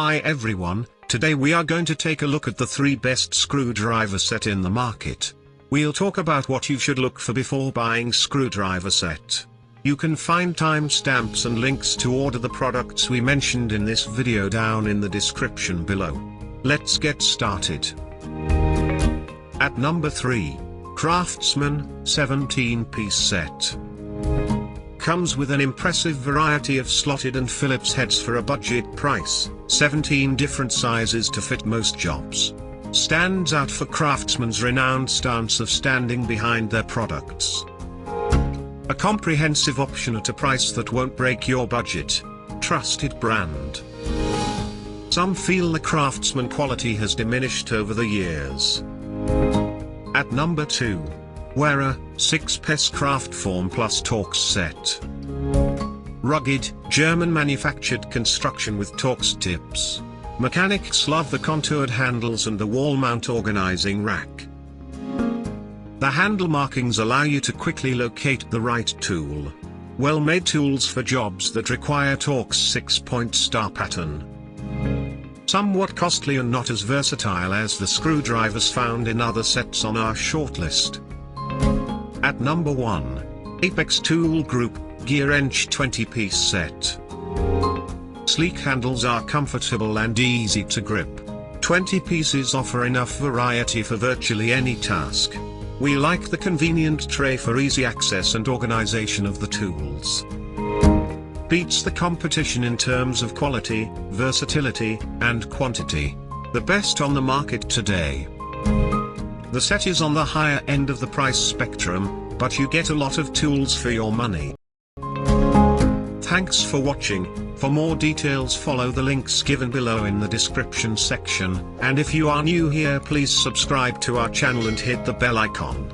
Hi everyone, today we are going to take a look at the 3 best screwdriver set in the market. We'll talk about what you should look for before buying screwdriver set. You can find timestamps and links to order the products we mentioned in this video down in the description below. Let's get started. At number 3, Craftsman 17-piece set. Comes with an impressive variety of slotted and Phillips heads for a budget price, 17 different sizes to fit most jobs. Stands out for Craftsman's renowned stance of standing behind their products. A comprehensive option at a price that won't break your budget. Trusted brand. Some feel the Craftsman quality has diminished over the years. At number 2. Wera 6-piece Kraftform plus Torx set. Rugged, German-manufactured construction with Torx tips. Mechanics love the contoured handles and the wall mount organizing rack. The handle markings allow you to quickly locate the right tool. Well-made tools for jobs that require Torx 6-point star pattern. Somewhat costly and not as versatile as the screwdrivers found in other sets on our shortlist. At number 1. Apex Tool Group GearWrench 20-piece set. Sleek handles are comfortable and easy to grip. 20 pieces offer enough variety for virtually any task. We like the convenient tray for easy access and organization of the tools. Beats the competition in terms of quality, versatility, and quantity. The best on the market today. The set is on the higher end of the price spectrum, but you get a lot of tools for your money. Thanks for watching. For more details follow the links given below in the description section, and if you are new here please subscribe to our channel and hit the bell icon.